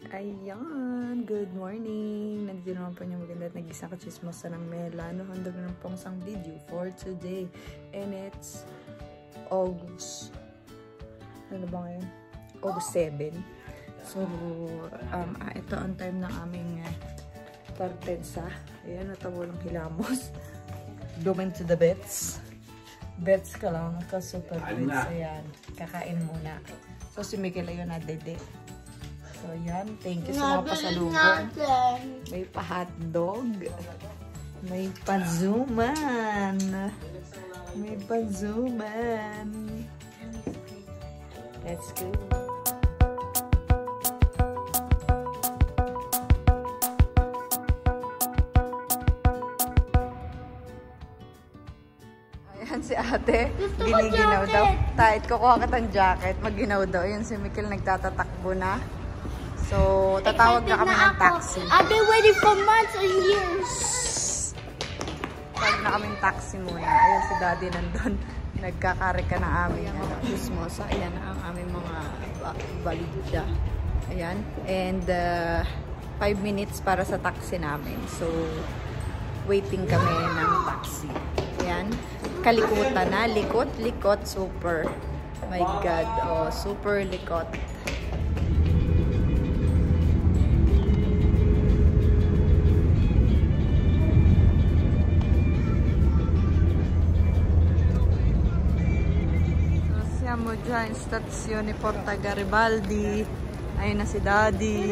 Ayan, good morning. Nandito naman po niyo maganda at nag-isang kachismosa ng Mela. Handog na pong isang video for today. And it's August, ano ba ngayon? August 7. So, ito ang time ng aming partensa. Ayan, natawalang hilamos. Going to the bets. Bets ka lang, ka-super bets. Ayan, kakain muna. So, si Miguel ayun na dede. So, yan. Thank you sa mga pasalubong. May pa-hotdog. May pa-zuman. May pa-zuman. Let's go. Ayan si ate. Giniginaw daw. Kahit kukuha ka ng jacket, maginaw daw. Ayan si Mikil nagtatatakbo na. So, tatawag na kami ng taxi. I've been waiting for months and years. Tawag na kaming taxi muna. Ayan si daddy nandun. Nagkakarika ng aming chismosa. Ayan ang aming mga validya. Ayan. And 5 minutes para sa taxi namin. So, waiting kami ng taxi. Ayan. Kalikutan na. Likot, likot. Super. My God. Oh, super likot. Siamo dyan, Stazione Porta Garibaldi. Ayun na si Daddy.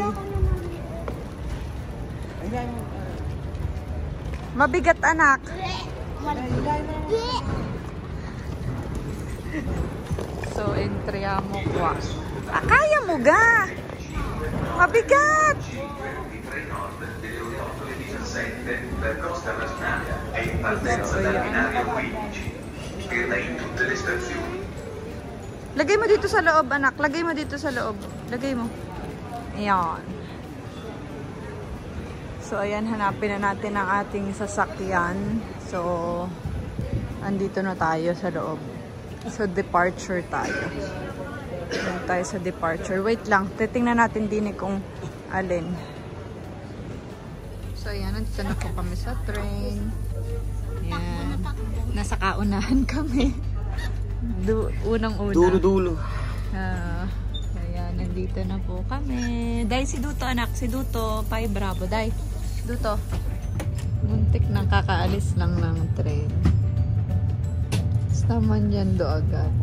Mabigat anak. So, entriamo qua. Kaya mo ga! Mabigat! So, lagay mo dito sa loob, anak. Lagay mo dito sa loob. Lagay mo. Ayan. So, ayan. Hanapin na natin ang ating sasakyan. So, andito na tayo sa loob. So, departure tayo. Ayan tayo sa departure. Wait lang. Titingnan natin din kung alin. So, ayan. Nandito na po kami sa train. Ayan. Nasa kaunahan kami. Unang-una. Dulo-dulo. Ayan, nandito na po kami. Dahil si Duto, anak. Si Duto. Pai Bravo. Dahil. Duto. Muntik na kakaalis lang ng train. Taman yan do agad.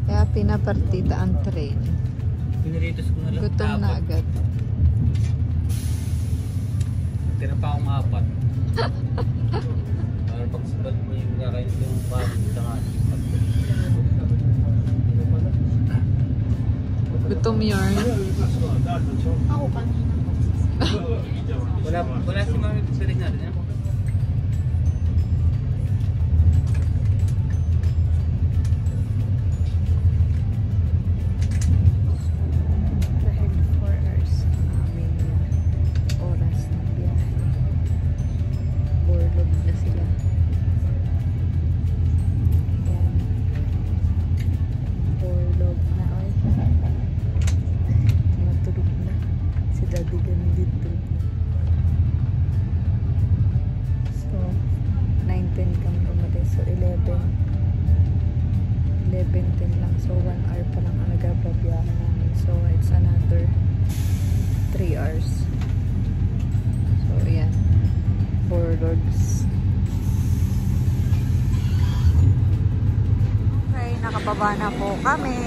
Kaya pinapartida ang train. Piniritos ko na lang. Gutom na agad. Tira pa akong 4. Para pagsabat mo yung kakain yung pagod sa akin. Gutom yarn. Ako pa. Wala si Mami Pisarin natin yan. Dahil 4 hours aming oras ng biyahe. Borlog na sila. Ayan. Borlog na. Ay. Matulog na. Si Daddy ganito. So, 9:10 kami umalis. So, 11:10 lang. So, 1 hour pa lang ang nagpapabiyahe namin. So, it's another 3 hours. So, ayan. 4 logs. Okay, nakababa na po kami.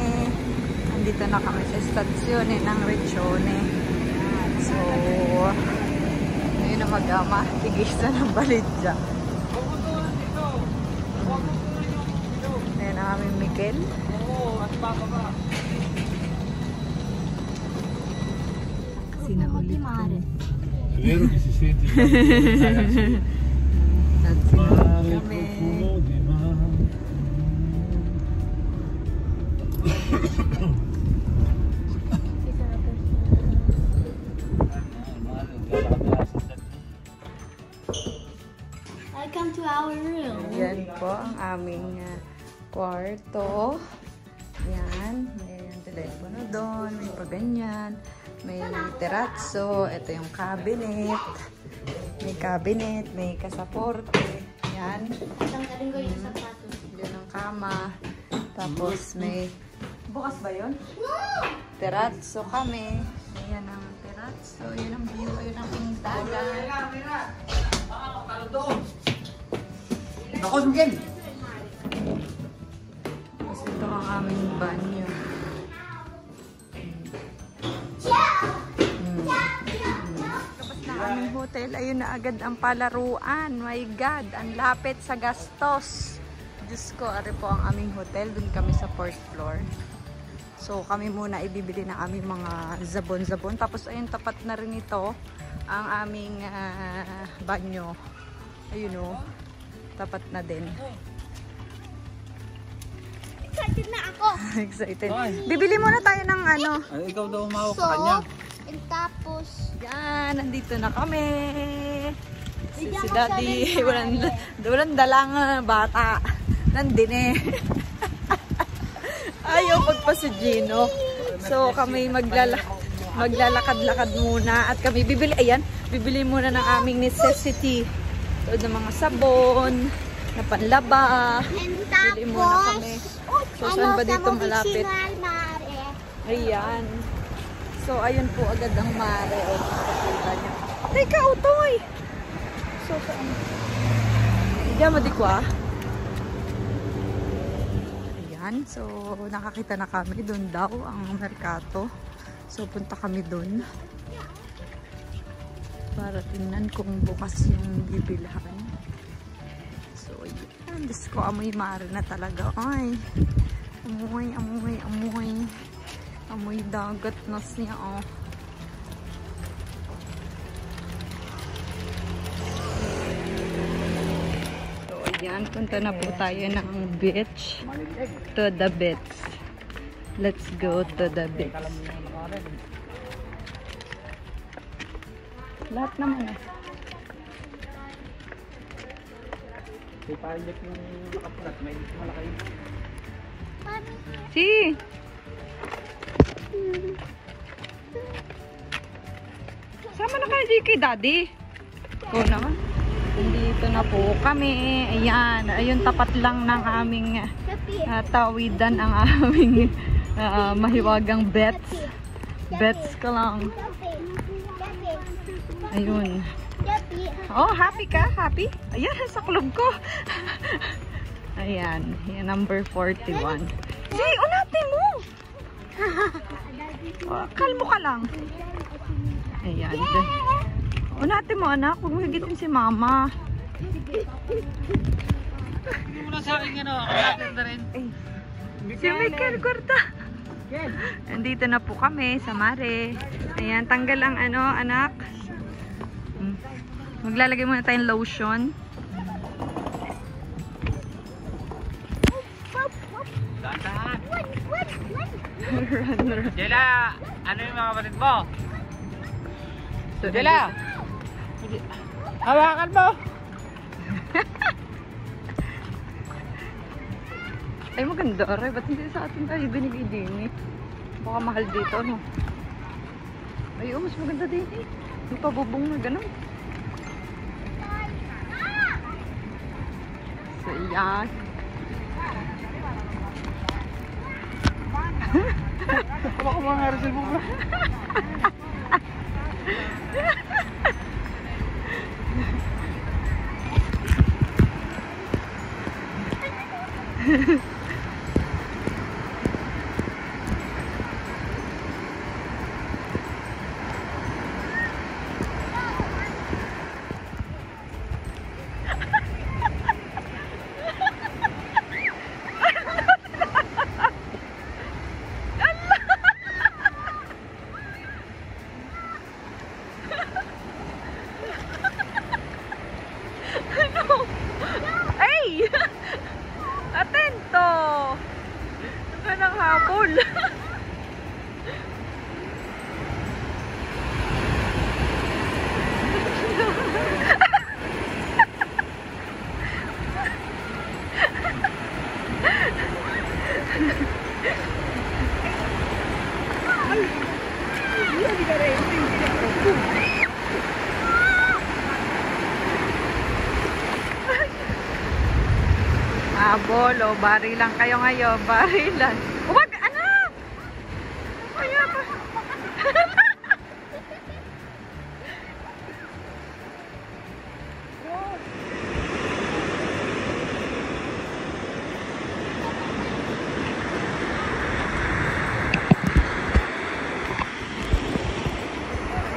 Nandito na kami sa stazione ng Riccione. So, ngayon na mag-ama. Tigis na ng Balidya. Ayan ang aming Miguel. Sinaulit ko. È vero che si sente Nagsinauli kami. di mare. Welcome to our room. Yan po ang aming kwarto. Yan. May telepono doon. May paganyan. May terrazzo. Ito yung cabinet. May cabinet, may kasaporte. Yan. Tanggalin ko yung sapatos. Yan ang kama. Tapos may... Bukas ba yun? Terrazzo kami. Ayan ang terrazzo. Yun ang view. Yun ang dagat. Ako, Miguel! Tapos ito ang aming banyo. Tapos na aming hotel. Ayun na agad ang palaruan. My God, ang lapit sa gastos. Diyos ko, ari po ang aming hotel. Doon kami sa 4th floor. So, kami muna ibibili ng aming mga zabon-zabon. Tapos, ayun, tapat na rin ito ang aming banyo. Ayun o. Tapat na din. Excited na ako. Excited. Bibili muna tayo ng ano. Ay, ikaw daw umawak sa kanya. And tapos, Yan, nandito na kami. Si Daddy, walang dalang bata. Nandin eh. Ayaw pagpa si Gino. So kami maglalakad-lakad muna at kami bibili muna ng aming necessity. So ng mga sabon, na panlaba. and Bili muna kami. So saan ba dito malapit? Mare. Ayan. So ayun po agad ang mare. O, pakita niya. Teka, utoy! So saan? Diyan madikwa. Ayan. So nakakita na kami. Doon daw ang merkato. So punta kami doon. Para tingnan kung bukas yung bibilhan. So ayan. Diyos ko, amoy mare na talaga. Ay. Amoy, amoy, amoy. Amoy dagat na siya, oh. So, ayan. Punta na po tayo ng beach. To the beach. Let's go to the beach. Lahat naman, eh. Si Pilot yung nakapulat, may malaki. Si! Sama na kayo kay Daddy. Oo naman. Nandito na po kami. Ayan. Ayun, tapat lang ng aming tawidan ang aming mahiwagang bets. Bets ka lang. Ayun. Oh, happy ka? Happy? Ayan, sa club ko. Ayan. Yan, number 41. Si, unatin mo! Oh, kalmo ka lang. Ayan. Unatin mo, anak. Huwag mo higitin si mama. Hindi mo na sa akin ano, ako na rin. Si Michael Corta. Andito na po kami sa mare. Ayan, tanggal ang ano, anak. Maglalagay muna tayong lotion. Dahan-dahan. Run. Jela, ano yung mga kapatid mo? So, Jela! Hawakan mo! Ay, maganda. Aray, ba't hindi sa atin tayo binigay din eh? Baka mahal dito, no? Ay, mas maganda din eh. May pabubong na ganun. So, yan. Baka mga Rizal mo ba? Ay! Atento! Bolo, bari lang kayo ngayon. Bari lang. Huwag, anak! Kaya ba?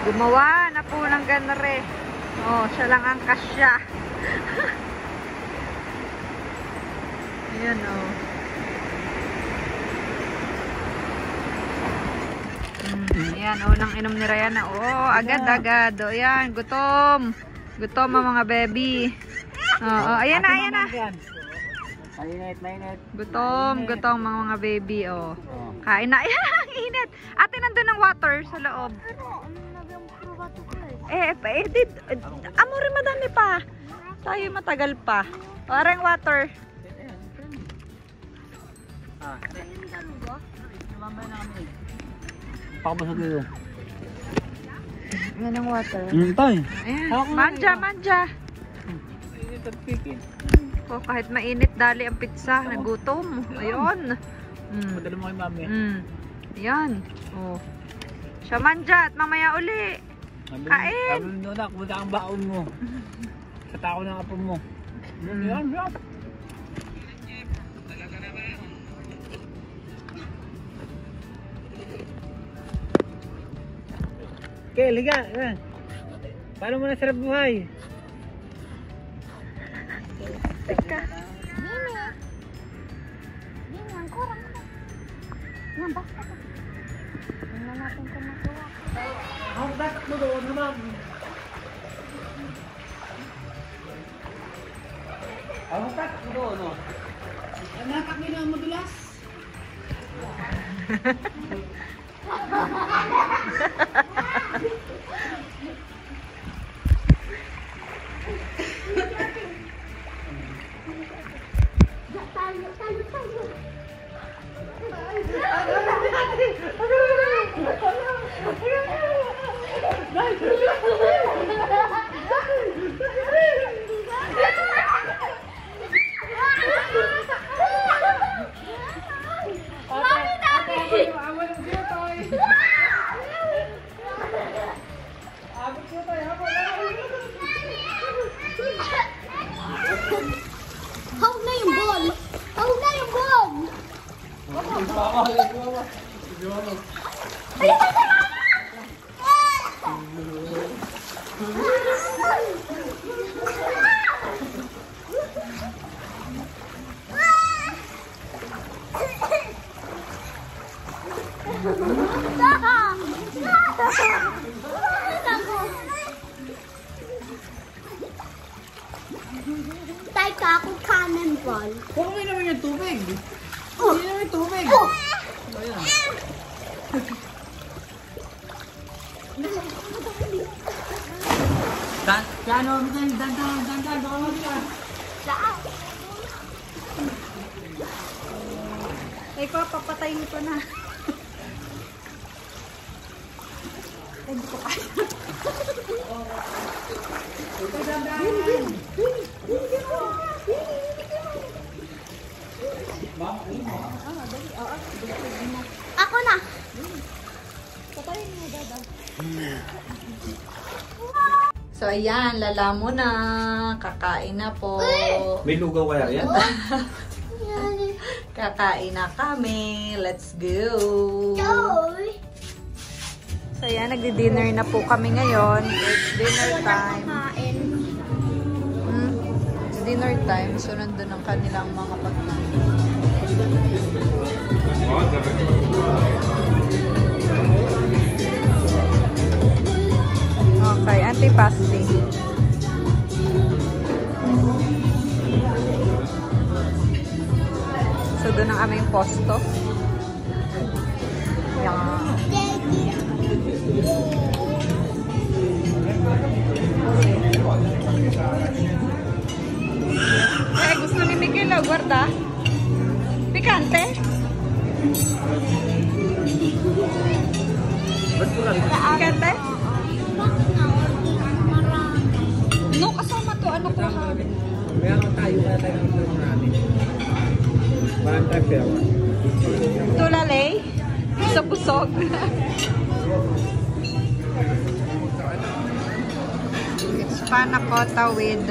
Gumawa na po ng ganare. Oh, siya lang ang kasya. Ayan, oh. Ayan, unang inom ni Ryan na. Oh, agad-agad. Oh, ayan, gutom. Gutom ang mga baby. Oh, ayan na, ayan na. Mainit. Gutom mga baby, oh. Kain na. Ayan, ang init. Ate, nandun ng water sa loob. Amore, madami pa. Tayo matagal pa. Parang water. Pakabasag dito. Yan ang water. Tay. Ayan, manja. Oh, kahit mainit, dali ang pizza. Nagutom. Ayun. Madala mo kay mami. Ayan. Oh. Siya manja at mamaya uli. Kain! Sabi mo na, kumita ang baon mo. Sa tao ng apo mo. Yan. Okay, liga. Paano mo nasarap buhay? Teka. Dini, ang kurang ko. Yan, basta ko. Tingnan natin kung nakuha. Ang batak mo doon naman. Ang batak mo doon, no? Ang batak mo doon, madulas. Hawag na yung ball! Hawag na yung ball! Tay ka ako cannonball. Huwag mo naman yung tubig. Oh. Hindi naman yung tubig. Oh. Ayan. Dan. Ay, papapatayin ko na. Hindi ko kaya. Ako na. So, ayan, lalamo na. Kakain na po. May lugaw kaya yan? Kakain na kami. Let's go. Joy. So, ayan, nagdi-dinner na po kami ngayon. It's dinner time. Kain. It's dinner time. So, nandun ang kanilang mga pagkain. Okay, antipasti. So, doon ang aming posto. Yan. Gusto ni Miguel, guarda. Pikante? Pikante? No, kasama to. Ano ko? Meron tayo na tayo ng namin. Tulalay. Sa busog. It's panna cotta with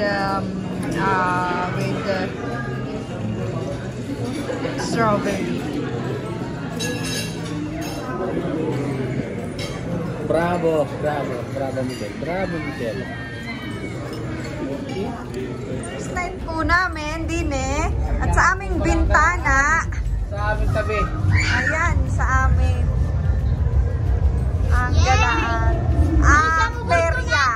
strawberry. Bravo, Michelle. Slide po namin din at sa aming bintana. Sa aming tabi. Ayan, sa amin. Ang galaan. Ang perya.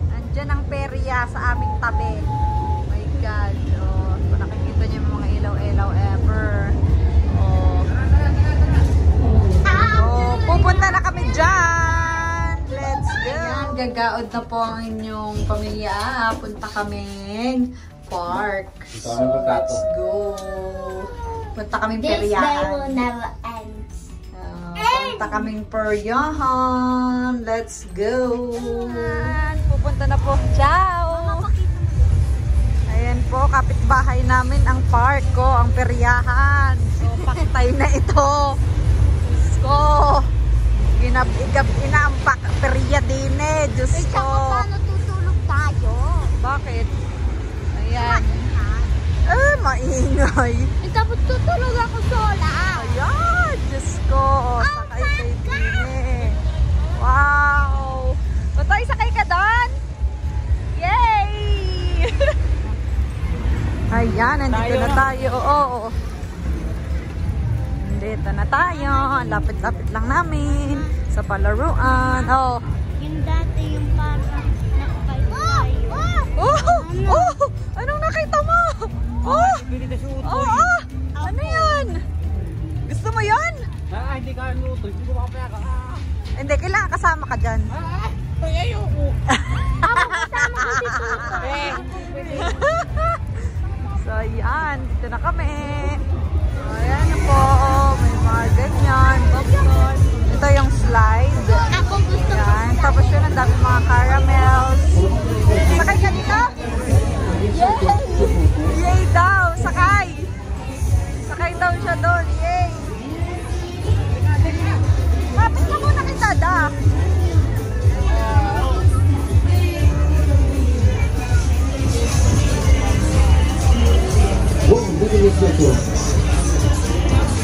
Nandyan ang perya sa aming tabi. Oh my God. Oh, kung nakikita niyo yung mga ilaw-ilaw ever. Oh. Oh, pupunta na kami dyan. Let's go. Ayan, gagaod na po ang inyong pamilya. Punta kaming park. So, let's go. Punta kaming peryahan. will never end. Punta kaming peryahan. Let's go. Pupunta na po. Ciao! Ayan po, kapitbahay namin ang park ko, ang peryahan. So, pakitay na ito. Diyos ko. Ginab-igab ina ang perya din Diyos ko. Paano tutulog tayo? Bakit? Ayan. Maingay. Tapos tutulog ako sola. Ayan, Diyos ko. Sakay kay Dine. Wow. Totoy, sakay ka doon? Yay! Ayan, nandito na tayo. Oo. Nandito na tayo. Lapit-lapit lang namin. Sa palaruan. Oh. Yung dati yung parang nakakayo tayo. Oh! Anong nakita mo? Oh! Oh! Ano yan? Gusto mo yan? Hindi ka nuto. Hindi ko makapaya ka. Hindi, kailangan kasama ka dyan. Ayoko. Kasama ko si Tuto. So, ayan. Dito na kami. So, ayan na po. May mga ganyan. Bobson. Ito yung slide. Ako gusto ko. Ayan. Tapos yun, ang dami mga caramels. Sakay ka dito? Yay! Yay daw! Sakay! Sakay daw siya doon. Yay! Mapit ka muna kita, da.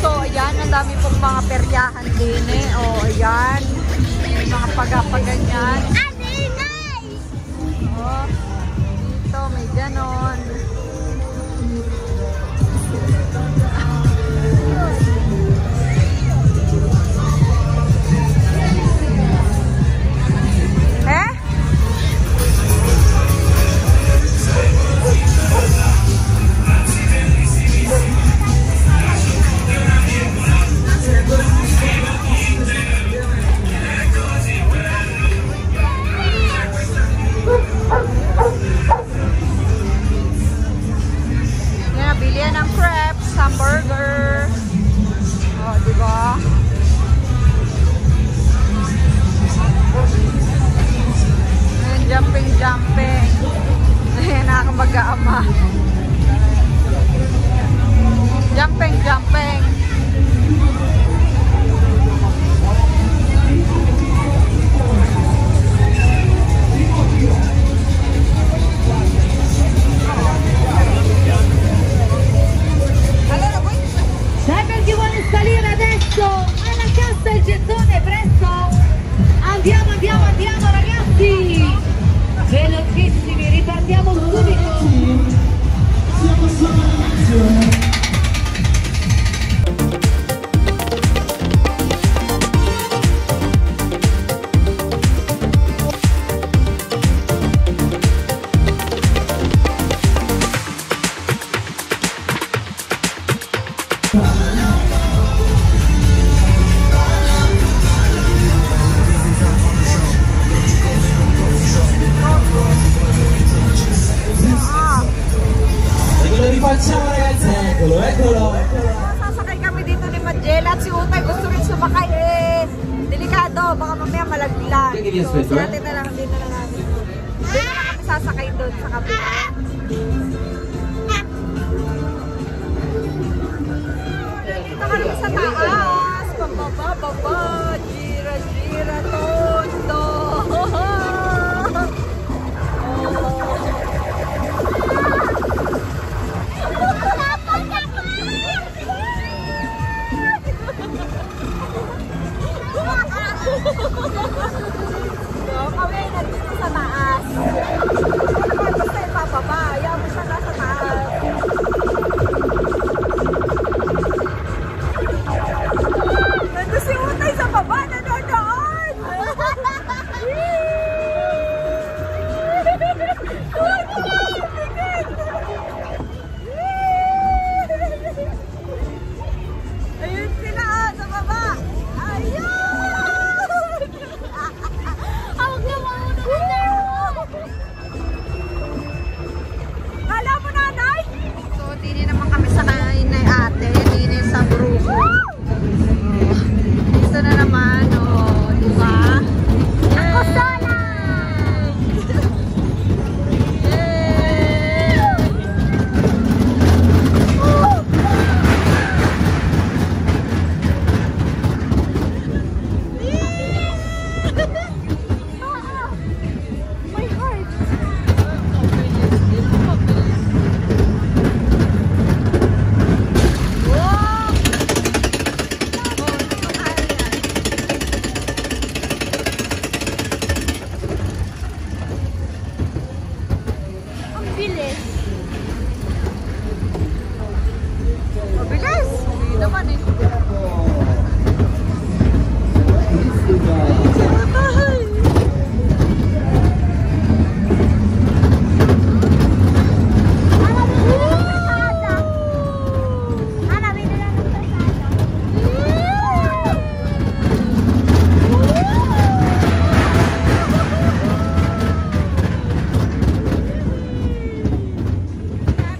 So, ayan. Ang dami pong mga peryahan din O, ayan. May mga pagapaganyan. Oh, dito may ganon. Bilihan ng crepes, hamburger. Oh, di ba? Ayan, jumping. Ayan, nakakamaga-ama. Jumping. Per chi vuole salire adesso alla cassa il gettone, presto! Andiamo ragazzi! Velocissimi, ripartiamo subito! Sasakay kami dito ni Magella at si Utay gusto rin sumakay delikado, baka mamaya malaglag. So, natin na lang, dito na namin. Doon na kami sasakay doon sa kabila. kami sa taas. Pababa, baba. Gira, gira, tondo. So, kami nandito sa taas. Basta ipapaba. Ayaw mo siya nasa taas. Nandito si Utay sa baba. Nanonood. Ayun sila sa baba. Ayun! Kala mo, nanay? So, dini naman kami sa kainay ate. Dini sa grupo. Dito na naman, diba? Ako sola! My heart! Ang bilis! Mabilis! Hindi naman eh.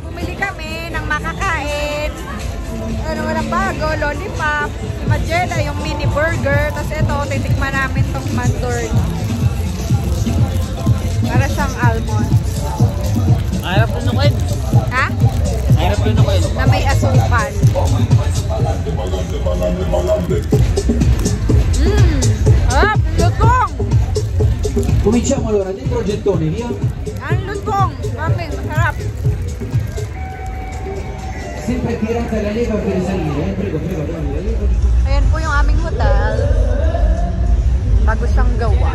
Bumili kami ng makakain. Ano naman ang bago? Lollipop. Si Magella, yung mini burger. Tapos ito, titikman namin tong mandorn. Para siyang almond. Hirap rin ako yun. Ha? Hirap rin ako yun. Na may asukal. Ah, lutong! Cominciamo allora, dentro il gettone, via. Ang lutong! Mami, masarap. Sempre tirata la leva per risalire, prego, prego, prego, la leva. Ayan po yung aming hotel. Bago siyang gawa.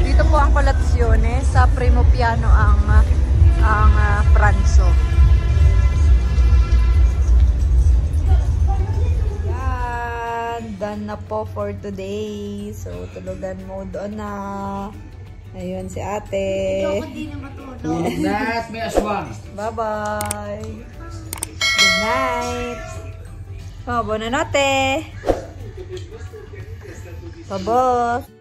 Dito po ang kolatsyon sa Primo Piano ang pranzo. Yan, done na po for today. So, tulugan mo doon na. Ayun si ate. That may aswang. Bye-bye. Good night. Oh, buonanotte. Babos.